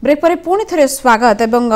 Break पर पुणी थे स्वागत एवं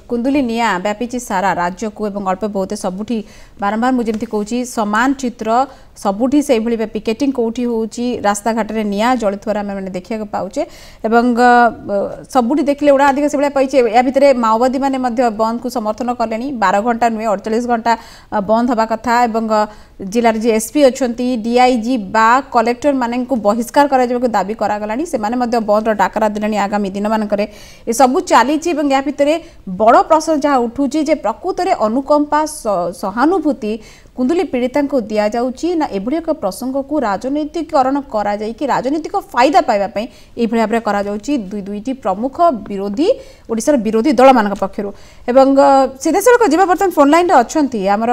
कुंदुली निया व्यापी सारा राज्य को एवं अल्प बहुत सबुठी बारंबार मुझे कहूँ समान चित्र सबुठी से भाई पिकेटिंग कौटी होची रास्ता घाट में निया जलुवर आम मैंने देखा पाचे सबुठी देखले उड़ा अधिक से भाई पाइचे या भितर माओवादी मैंने बंद को समर्थन कले 12 घंटा नुहे 48 घंटा बंद हवा कथा जिलार जी एसपी अच्छा डीआईजी बा कलेक्टर मान बहिष्कार कर दाबी करागलानी से बंद डाकरा देने आगामी दिन मानक सबू चली या भितर बड़ प्रश्न जहाँ उठूँ प्रकृत में अनुकंपा सहानुभूति कुंदुली पीड़िता को दि जाऊँगी ना एभली एक प्रसंग को राजनैतिकरण करा राजनीतिक फायदा पाइबापी ये भाव दुईटी प्रमुख विरोधी ओडिशार विरोधी दल मान पक्षर एवं सीधा सड़क जीवा बर्तमान फोन लाइन अच्छा आमर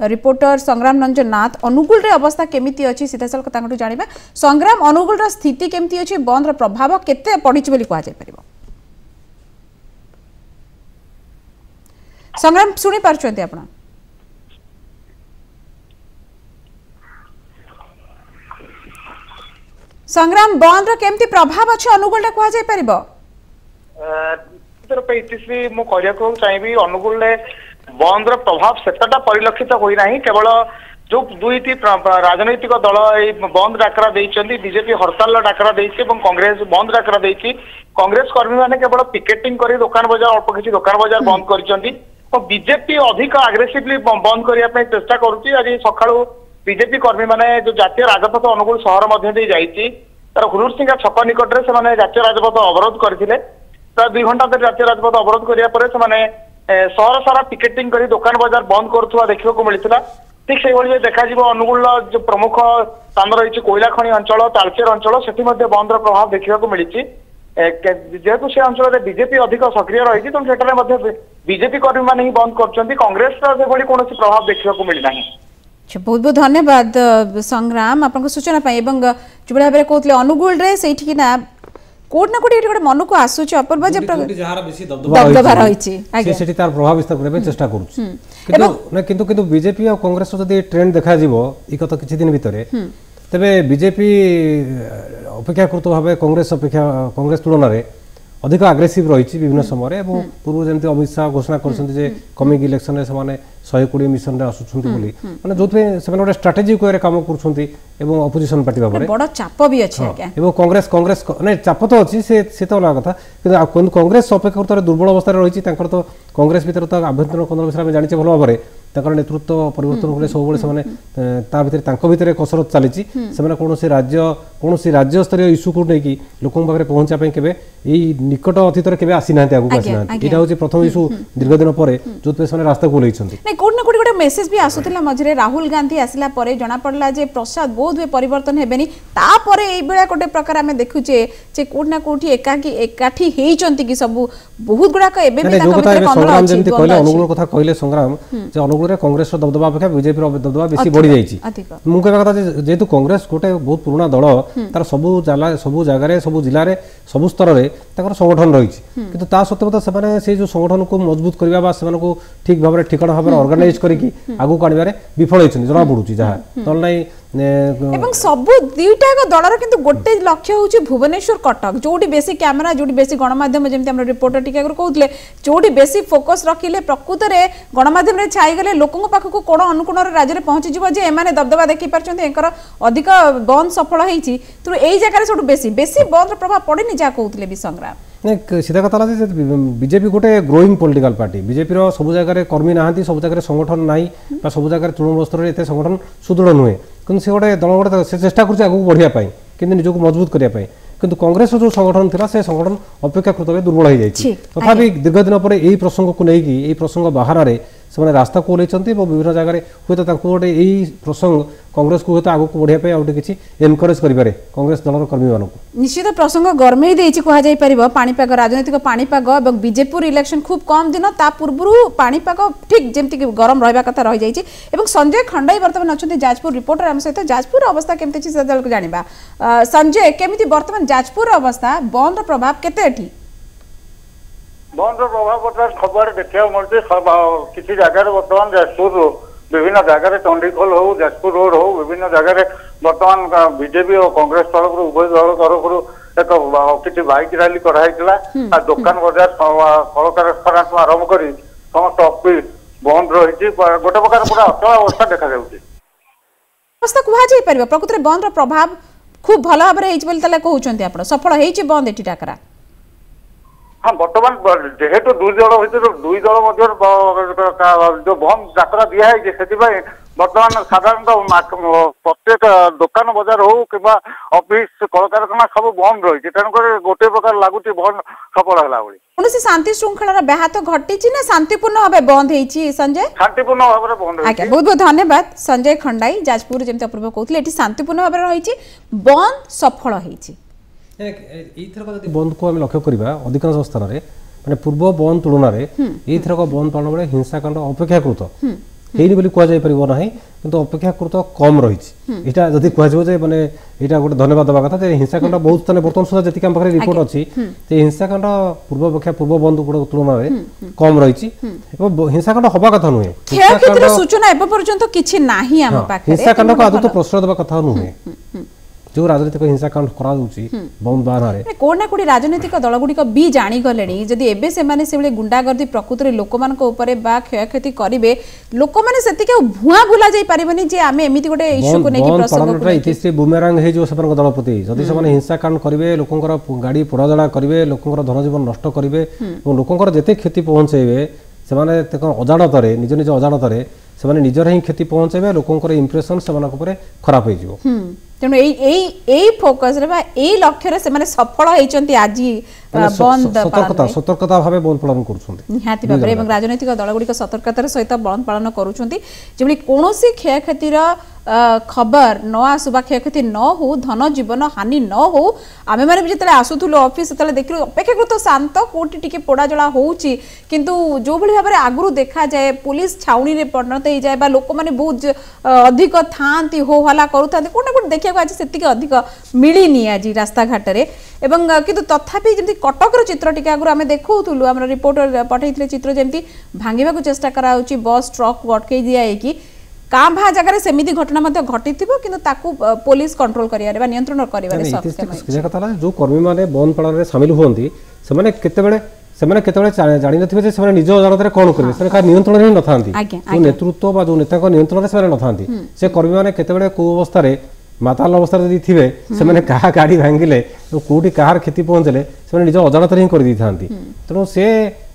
रिपोर्टर संग्राम रंजन नाथ अनुगुल अवस्था केमिति अच्छी सीधा सड़क जाना संग्राम अनुगुल स्थिति केमिति अच्छी बंद प्रभाव केते पड़ी कहुपर संग्राम शुणी पार्टी आप संग्राम बंद केमती प्रभाव अच्छे अनुगुल चाहिए अनुगुल बंद प्रभाव सेटा परिलक्षित होना केवल जो दुईटी राजनैतिक दल बंद डाकरा बीजेपी हड़ताल डाकरा कांग्रेस बंद डाकरा कांग्रेस कर्मी मैंने केवल पिकेटिंग कर दुकान बजार अल्प किसी दुकान बजार बंद कर बीजेपी अधिक आग्रेसिवली बंद करने चेष्टा करुच्ची आज सका बीजेपी कर्मी मैंने जो जातीय राजपथ अनुगुल सहर मध्य जाइए तार हुलुरसिंगा छक निकट में जातीय राजपथ अवरोध करते प्राय 2 घंटा धरी जातीय राजपथ अवरोध कराने सहर सारा पिकेटिंग कर दुकान बजार बंद करुवा देखा मिलता ठीक से देखा अनुगुल जो प्रमुख स्थान रही कोयला खनि अंचल तालचेर अंचल से बंद प्रभाव देखा मिली जेहेतु से अंचल बीजेपी अधिक सक्रिय रही तेनाली बीजेपी कर्मी मैंने ही बंद कर कांग्रेस कौन प्रभाव देखा मिलना। बहुत बहुत धन्यवाद संग्राम आपन सूचना जो भाव में कहते अनुगुल कोट गोटे मन को आसूच अपूर्व दबदबा रही प्रभाव विस्तार करने चेष्टा करूँ बीजेपी और कांग्रेस जब ट्रेंड देखा गत किसी दिन भितर तेरे बीजेपी अपेक्षाकृत भाव कांग्रेस तुलन में अधिक आग्रेसिव रही विभिन्न समय पूर्व जमी अमित शाह घोषणा कर कमिंग इलेक्शन में 120 मिशन आसुँच मैंने जो गोटे स्ट्राटेजिक वे कम कर अपोजिशन पार्टी भाव बड़ चाप भी अच्छे कांग्रेस नहीं चाप तो अच्छी से तो अलग कथा कि कांग्रेस अपेक्षाकृत दुर्बल अवस्था रही तो कांग्रेस भर तो आभ्यंतरण कदम विषय जाने भल भाव में नेतृत्व परिवर्तन कले सब भितर कसरत चली कौन राज्य स्तरीय इश्यू को लेकिन लोक पाखे पहुंचापी के निकट अतीत में आसी ना आगे आसी ना यहाँ हूँ प्रथम इश्यू दीर्घ दिन पर जो रास्ता को कोट ना कोट गोटे मेसेज भी आसूला मझे राहुल गांधी आसला जना पड़ा प्रसाद बहुत हुए परिवर्तन हेबेनी तापर ये गोटे प्रकार आम देखुचे कोट ना कोठी एकाठी कि सब बहुत गुड़ाक अनुगुल कथा कहले संग्राम अनुगुल कांग्रेस दबदबा अपेक्षा बीजेपी दबदबा बेसी बढ़ी जाइए मुझे कथा जेहेतु कांग्रेस गोटे बहुत पुराना दल तार सबू जगह सब जिले सबू स्तर में संगठन रही कि सत्वे से जो संगठन को मजबूत करने से ठीक भाव ठिकाना भाव ऑर्गेनाइज करके आगू आने विफल होती जना पड़ू जहाँ ना सब दुईटा दलर किंतु गोटे लक्ष्य हूँ भुवनेश्वर कटक जोटी बेसी कैमेरा जोटी बेसी गणमाध्यम जमी रिपोर्टर टीका कहते जोटी बेसी फोकस रखिले प्रकृत में गणमाध्यम छाईगले लोकों पाखक कोण अनुकोण राज्य में पहुंची जे एमाने दबदबा देखी पार्टी अधिक बंद सफल होती तेणु यही जगह सब बेसी बंद प्रभाव पड़ेनि जहाँ कहते भी संग्राम नहीं सीधा कथा बीजेपी गोटे ग्रोइंग पॉलिटिकल पार्टी बीजेपी सब जगह कर्मी ना सब जगह संगठन ना सब जगह तृणमूल स्तर में संगठन सुदृढ़ नुहे कि से गोटे दल गोटे से चेष्टा कर बढ़िया कि निजक मजबूत करने किंतु कांग्रेस जो संगठन था से संगठन अपेक्षाकृत दुर्बल हो जाए तथापि दीर्घ दिन पर यही प्रसंग को लेकिन प्रसंग बाहर से रास्ता को ओल्लैंती विभिन्न जगह हूँ गोटे यही प्रसंग कांग्रेस को हूँ आगे बढ़ाई आउटे किसी एनकरेज करें कांग्रेस दलर कर्मी मानक निश्चित प्रसंग गर्मे कहुपर पाणीपाग राजनैतिक पाणीपाग और बीजेपुर इलेक्शन खूब कम दिन ता पूर्व पाणीपाग ठीक जमी गरम रहा कथा रही जाइए संजय खंडाई बर्तमान अच्छा जाजपुर रिपोर्टर आम सहित जाजपुर अवस्था केमती अच्छी जाना संजय केमी बर्तमान जाजपुर अवस्था बंद प्रभाव केते बंद प्रभाव बर्तमान खबर देखा मिलती किसी जगह बर्तमान जाजपुर विभिन्न जगह चंडीखोल हो जाजपुर रोड हो विभिन्न जगह बर्तमान बीजेपी और कांग्रेस तरफ उभय दल तरफ एक किसी बाइक रैली कराइला दुकान बजार कलकारखाना आरंभ कर समस्त ऑफिस बंद रही गोटे प्रकार पूरा अचल अवस्था देखा जाउछि अवस्था कुहा जाई परिबो प्रकृति बंद रो प्रभाव खूब भल भाव में कहते आप सफल हो बंद एटी डाकरा हाँ बर्तमान जेहेतु दुई दल भर दुई दल मध्य जो बंद डाकरा दिखाई से बर्तमान साधारणतः प्रत्येक दुकान बजार हो कि ऑफिस कलकारखाना सब बंद रही तेणुक गोटे प्रकार लगुच बंद सफल है कौन शांति श्रृंखलार व्याहत घटी ना शांतिपूर्ण भाव बंद होती संजय शांतिपूर्ण भाव बंद आज्ञा बहुत बहुत धन्यवाद संजय खंडाई जाजपुर जमी अपूर्व कहते ये शांतिपूर्ण भाव रही बंद सफल होती बंद को आम लक्ष्य करवा अधिकांश स्थान में माने पूर्व बंद तुलन में एथरक बंद पालन बेले हिंसाकांड अपेक्षाकृत हेनी बोली कह जाय परिबो नाही किंतु अपेक्षाकृत कम रही एटा जदि कह जाय जे माने एटा गोटे धन्यवाद देबा कथा जे हिंसाकांड बहुत स्थान बर्तमान सुधा जति काम पाखरे रिपोर्ट अछि जे हिंसाकांड पूर्व अपेक्षा पूर्व बंद गुड तुलन में कम रही एवं हिंसाकांड हबा कथा नुहे क्षेत्र सूचना एब पर्यंत किछि नाही हम पाखरे हिंसाकांड को आदौ तो प्रश्रय देबा कथा नुहे जो राजनीतिक हिंसाकांड करा बंद बाहर कोण ना कोडी राजनीतिक दल गुडी भी जानी गलेनी जदि एबे से माने से गुंडागर्दी प्रकृति लोक मान को ऊपर बा क्षयक्षति करिवे लोक माने सेति के भुआ भुला जाई परिबनी जे आमे एमिति गोटे इश्यू को नेकी प्रसंग को इतिश्री बुमेरांग हे जो सपन दल प्रति जदि से माने हिंसाकांड करिवे लोकंकर गाड़ी पोड़ाजड़ा करिवे लोकंकर धन जीवन नष्ट करिवे और लोकंकर जते क्षति पहुंचेबे से माने अजाणतरे निज निज अजाणतरे से माने निजर ही क्षति पहुंचेबे लोकंकर इंप्रेशन से मानक ऊपर खराब होई जिवो तेणु फोकस लक्ष्य रे से सफल होती आज बंद सतर्कता भाव बंद पालन निहाती भाव में राजनैतिक दल गुड़िक सतर्कतार सहित बंद पालन करुँच कौन क्षयक्षतिर खबर न आसुबा क्षयक्षति न हो धन जीवन हानि न हो आम मैंने जो आसुलु ऑफिस से देख अपेक्षाकृत शांत कोटी टिके पोड़ा जला होची किंतु जो भाई भाव आगु देखा जाए पुलिस छाउनी रे परिणत हो जाए लोक मैंने बहुत अधिक था हो हल्ला करूँ कौन ना देखा आज से अधिक मिलनी आज रास्ता घाट में एवं किंतु तथापि जमी कटक चित्र टी आगु आम देखुलु आम रिपोर्टर पठे चित्र जमी भांगा चेष्टा करा बस ट्रक अटकई दिखाई कां भा जगह सेमिति घटना घटी कि पुलिस कंट्रोल करिया नियंत्रण करिया जो कर्मी माने बंद पालन सामिल होती से जानी नथिबे से निज अदालत कौन करेंगे से नियंत्रण ही न नेतृत्व बा जो नेता नियंत्रण से न से कर्मी मैंने केतबेले को अवस्था माताल अवस्था जदि थे से क्या गाड़ी भांगिले कौटी कहार क्षति पहुंचले से निज अजाणत ही कर तेणु से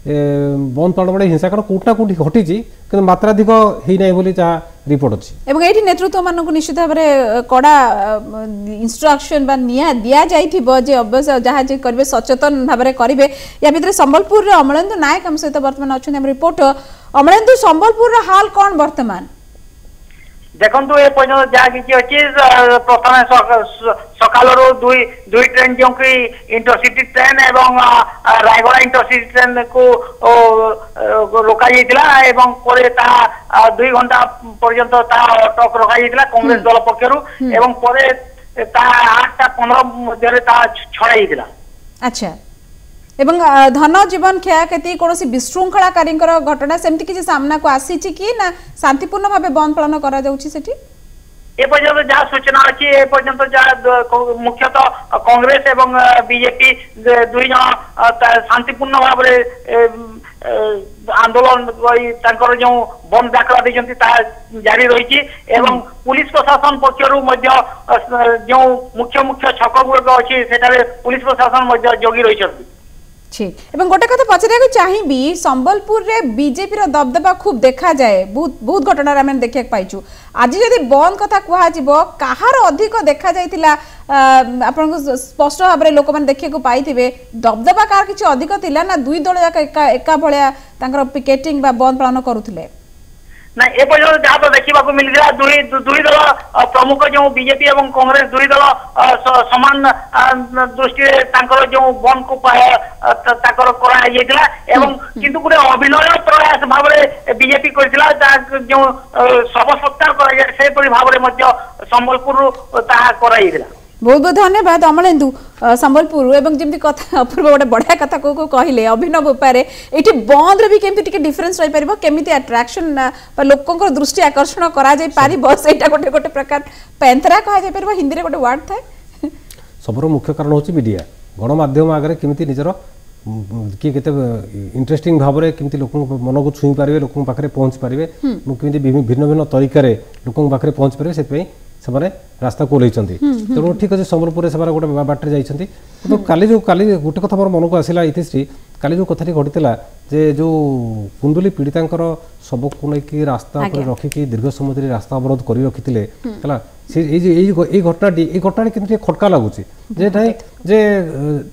बंद पालन बेले हिंसाकांड कौटना कौटी घटी कि मात्राधिक होना बोली जहाँ रिपोर्ट अच्छी ये नेतृत्व मान निश्चित भाव में कड़ा इंस्ट्रक्शन दि जाए अवश्य जहाँ करेंगे सचेतन भाव में करेंगे या भितर संबलपुर अमलेन्दु नायक आम सहित बर्तमान अच्छा रिपोर्टर अमलेन्दु संबलपुर हाल कौन बर्तमान देखो ये पर्यटन जहाँ किसी अच्छी प्रथम सकाल दुई ट्रेन जो कि इंटरसिटी ट्रेन एवं रायगड़ा इंटरसिटी ट्रेन को रोक दुई घंटा पर्यंत अटक रखा कांग्रेस दल पक्षर एवं 8:15 मध्य छड़ाई अच्छा एवं धन जीवन क्षयक्षति कौन विशृंखलाकारी घटना सेमती किसी सामना को आसी कि ना शांतिपूर्ण भाव बंद पालन करा एपर्यंत जहाँ सूचना अच्छी एपर्यंत जहाँ मुख्यतः कांग्रेस एवं बीजेपी दुई जन शांतिपूर्ण भाव आंदोलन जो बंद डाकरा देती जारी रही एवं पुलिस प्रशासन पक्षर जो मुख्य मुख्य छक गुड़क अच्छी पुलिस प्रशासन जगी रही ठीक एवं गोटे कथा पचार चाहिए संबलपुर रे बीजेपी रो दबदबा खूब देखा जाए बहुत घटना आम देखा पाइचु आज जदि बंद कथा कहजिबो काहार अधिक देखा जाइतिला आपन स्पष्ट भाव में लोक मैंने देखा पाई दबदबा कार किछि अधिक थिला ना दुई दल जाक एका भलिया तांकर पिकेटिंग बा बंद पालन करूथिले ना ए पर्यंत जहाँ तो देखा मिलता दुई दल प्रमुख जो बीजेपी और कांग्रेस दुई दल समान दृष्टि जो बंद को किंतु गोटे अभिनय प्रयास भाव में बीजेपी कर जो शव सत्कार भाव में संबलपुर कर बहुत बहुत धन्यवाद अमलेन्दु संबलपुर एवं जमी कथा अपूर्व गोटे बढ़िया कथा को कहले अभिनव उपाय ये बंद भी केमती डिफरेन्स रही पार केमी अट्राक्शन लोक दृष्टि आकर्षण करा जाय पारिबो सेटा गोटे गोटे प्रकार पैंथरा कहा जाय पारिबो हिंदी रे गोटे वर्ड थाए सबुर मुख्य कारण हूँ मीडिया गणमाध्यम आगे केमी निजर किए के इंटरेस्टिंग भाव में केमी लोक मन को छुई पारे लोक पाखे पहुँची पारे केमी भिन्न भिन्न तरीका लोक पाखे पहुँची पारे से रास्ता को ओल्लैंती तेणु ठीक अच्छे सम्बलपुर से गोटे बाटे जाइए तो काली गोटे कथा मोर मन को आसला इतिश्री काली जो कथाटी घटीला जे जो कुंदुली पीड़िता शब को लेकिन रास्ता रखिकी दीर्घ समय रास्ता अवरोध कर रखी है घटना कि खटका लगुच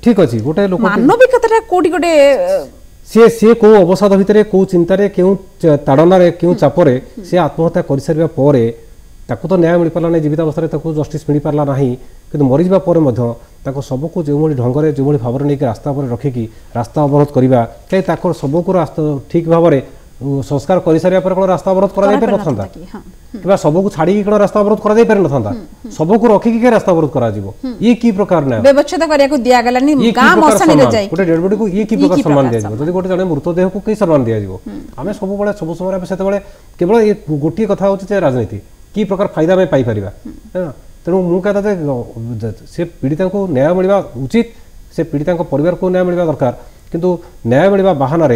ठीक अच्छे गोटे लोक सी कौ अवसाद भितर कौ चिंतार क्यों ताड़न क्यों चापर सी आत्महत्या कर सारा पर ताकू तो न्याय मिल पारा ना जीवित अवस्था जस्टिस मिल पारा ना कि मरीजा शब को जो ढंग से जो भाव में रास्ता पर रखिकी रास्ता अवरोध करवा कहीं शब को रास्ता ठीक भाव में संस्कार कर सारा पर रास्ता अवरोध कर शब को छाड़ी कौन रास्ता अवरोध कर शब को रखिकी रास्ता अवरोध कर प्रकार गोटे डेड बॉडी को ये प्रकार सम्मान दिया जब गोटे जन मृतदेह को कई सम्मान दिया आम सब समय से केवल गोटे कथा हूँ राजनीति कि प्रकार फायदा में पाई पारिबा तेणु मु कहता से पीड़िता को न्याय मिलवा उचित से पीड़िता परिवार को न्याय मिलवा दरकार किंतु न्याय मिलवा बाहाना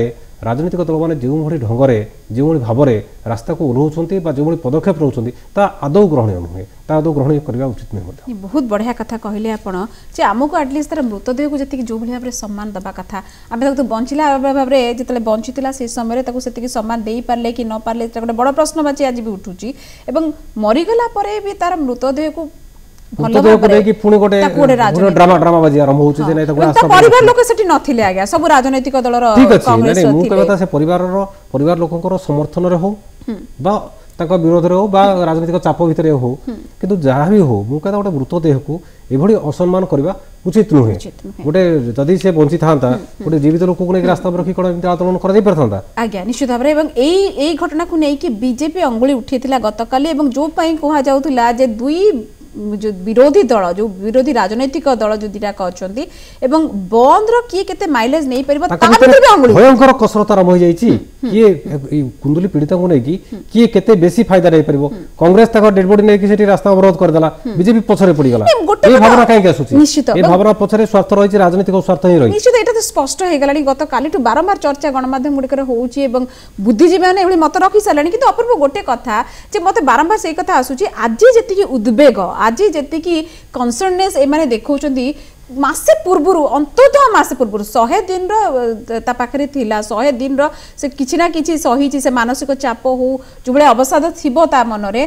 राजनीतिक दल मैंने जो ढंग से जो भाव में रास्ता को ओह्लाउछंती जो पदक्षेप नौछंती ता आदौ ग्रहणीय नुहे आदौ ग्रहणीय करवा उचित नुहे। बहुत बढ़िया कथा कहले आपण जे आमको एटलिस्ट तार मृतदेह को जति जो भाव में सम्मान दबा कथा आमे तो बंचिला भाव में जितले बंचितिला से समय ताको सेति सम्मान देई पारले कि न पारले गोटे बड़ प्रश्नवाची आज भी उठुची एवं मरीगला परे भी तार मृतदेह को ड्रामा बाजी आरंभ होउछ जे नै त परिवार लोक सेठी नथिले आज्ञा सब राजनीतिक दलर कांग्रेस मु कहता से परिवार लोकंकर समर्थन रे हो बा ताका विरोध रे हो बा राजनीतिक चाप भितर हो किंतु जहाँ भी हो मु कहता गोटे मृतदेह को एभली असम्मान करबा उचित नुहे गोटे जदि से बंची थांता गोटे जीवित लोक को नै रास्ता पर रखी कोन आंदोलन कर दे परथांता आज्ञा निश्चित भाव एवं एई घटना को नै कि बीजेपी अंगुली उठेतिला गतकाली एवं जो पई कोहा जाउतिला जे दुई जो विरोधी दल जो विरोधी राजनैतिक दल जो दिटाक अछंती एवं बंद रो किए केते माइलेज नै परबा ता भितर अंगुली भयंकर कसरत आरंभ हो जाईची किए कुंदुली पीड़िता को नै किए केते बेसी फायदा नै परबो कांग्रेस ताको डेड बॉडी नै कि सेठी रास्ता अवरोध कर देला बीजेपी पछरे पड़ी गला ए भावना काहे के आसुची ए भावना पछरे स्वार्थ रहिची राजनीतिक स्वार्थ ही रही निश्चित एटा तो स्पष्ट हे गलानी गत कालीटु बारंबार चर्चा गणमाध्यम गुडी करे होउची एवं बुद्धिजीवी माने एभली मत रखी सालानी किंतु अपूर्व गोटे कथा जे मते बारंबार सेई कथा आसुची आज जेति की उद्वेग आज जेति की कंसर्ननेस ए माने देखौचंदी मासे पूर्वरु अंततः मासे पूर्वरु 100 दिन रो ता पाखरे थिला 100 दिन रो से किछि ना किछि सहीची से मानसिक चाप हो जुबळे अवसाद थिबो ता मनरे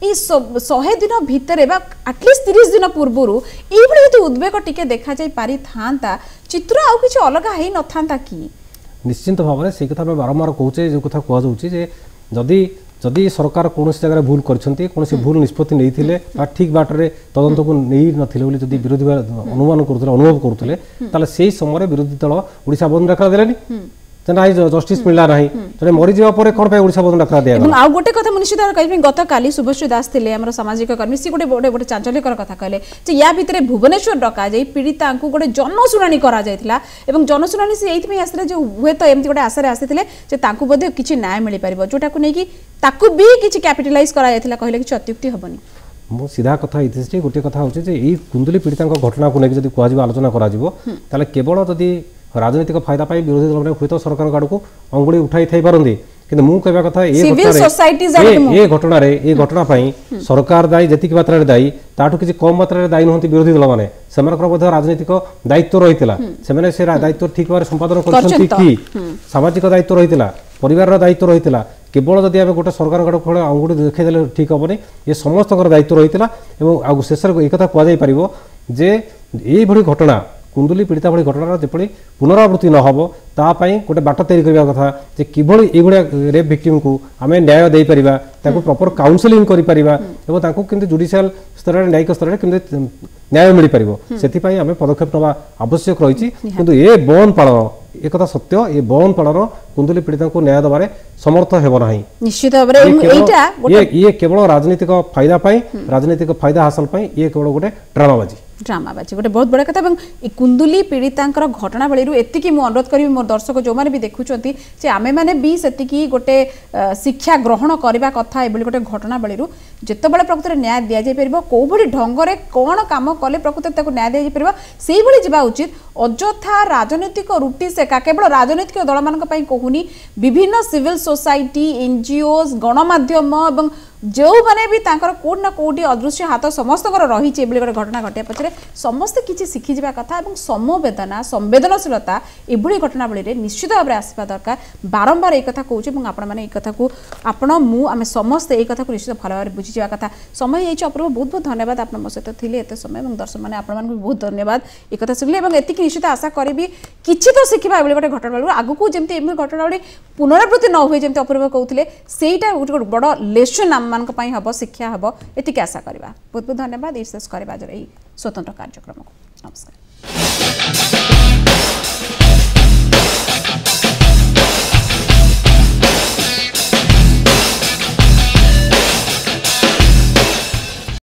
ई 100 दिन भितरे बा एटलिस्ट 30 दिन पूर्वरु ई भली तो उद्वेग टिके देखा जाय पारी थांता चित्र आउ किछि अलगा हेई न थांता की निश्चित भाव में से कथा में बारंबार कहूचे जो कथा कह जाउची जे जदि सरकार कौन जगह भूल करछंती कौन भूल निष्पत्ति नहीं ठीक बाटर तदंत को नहीं नथिले जदि विरोधी अनुमान करुले अनुभव करुले ताले से समय विरोधी दल ओडिशा बंद डाकरा देलेनी ना जस्टिस मिलला नहीं जने मरि जेबा परे कोन पे ओडिशा बंद डाकरा दिया आ गोटे कथा मुनिश्चित कहि गत काली शुभश्री दास थिले हमर सामाजिक कर्मी सी गोटे चांचल्यकर कथा कहले जे या भितरे भुवनेश्वर डका जाई पीड़िता को गोटे जनशुनानी करा जायतिला एवं जनशुनानी से एइथि में आसले जे हुए तो एमति गोटे आशा रे आसीथिले जे तांकु बदे किछि न्याय मिलि परिबो जोटा को नै कि ताकु भी किछि कैपिटलाइज करा जायतिला कहले कि अत्युक्ति हबनी मो सीधा कथा इतिश्री गोटे कथा होचे जे एई कुंदुली पीड़िता घटना को नै जदि कहजिबो आलोचना करा जिवो ताले केवल जदि राजनीतिक फायदा पाई विरोधी दल हुए तो सरकार गाड़ को अंगुड़ी उठाई थाई पारंदी किंतु मु कहबा कथा ए घटना पाई सरकार दायी जति मात्रा रे दायी ताठू किछि कम मात्रा रे दायी नहंती विरोधी दल माने सेमानकर मध्ये राजनीतिक दायित्व रहितला सेमाने से दायित्व ठीक भाव संपादन करछंती कि सामाजिक दायित्व रहितला परिवार रा दायित्व रहितला केवल जदि आमे गोटे सरकार गाड़ को अंगुड़ी देखै देले ठीक हबनी ये समस्त दायित्व रहितला एवं आ शेष रे एकथा कहै जाय परिबो जे एई भली घटना कुंदुली पीड़िता भली घटना जेपड़ी पुनरावृत्ति न हो तापाई गोटे बाट तैयारी करने कथा जे किभली एगुड़ा रेप विक्टिम को आम न्याय दे पारिबा ताको प्रॉपर काउंसलिंग करि पारिबा एवं ताको किंतु जुडिशियल स्तर रे न्यायिक स्तर रे किंतु न्याय मिल पारिबो सेति पई आमे पदक्षेप नबा आवश्यक रहिछि किंतु ए बन पालन एक कथा सत्य ए बन पालन कुंदुली पीड़िता को न्याय दबारे समर्थ हेबो नाही निश्चित भाबरे एटा ये केवल राजनीतिक फायदा पाई राजनीतिक फायदा हासिल पाई ये केवल गोटे ड्रामाबाजी ड्रामाबाजी गोटे बहुत बड़ा कथा कुंदुली पीड़िता घटनावली एतिकी मु अनुरोध करी मोर दर्शक जो मैंने भी देखुंट से आमे मैंने भी सेतिकी गोटे शिक्षा ग्रहण करने कथा ये गोटे घटनावली जिते बड़े प्रकृत न्याय दि जापर कौ भाई ढंगे कौन कम कले प्रकृत न्याय दि जापर से जा उचित अजथा राजनीतिक रुटी सेका केवल राजनीतिक दल मान कहूनी विभिन्न सिविल सोसाइटी एनजीओ गणमाध्यम और जो मैंने भी कौट ना कौटी अदृश्य हाथ समस्त रही गोटे घटना घटिया पछरे समस्ते किसी शिखी जा कथा समवेदना संवेदनशीलता एभली घटनावली निश्चित भाव में आसवा दरकार बारंबार एक कथा कहूँ आपण मैंने एक कथा आपण आम समस्ते एक कथा को निश्चित भल भाव बुझी जा कथा समय ये अपूर्व बहुत बहुत धन्यवाद आप मो सहित थे एत समय दर्शक मैंने आपण बहुत धन्यवाद एक कथा शुणिले एति निश्चित आशा करी किसी तो शिखा एभली गोटे घटनावली आगू जमी घटनावली पुनरावृत्ति न हुए जमी अपूर्व कहते सेटा गोटे बड़ लेसन आम मान हम शिक्षा हम एति आशा करवा बहुत बहुत धन्यवाद विशेष कर स्वतंत्र कार्यक्रम को नमस्कार।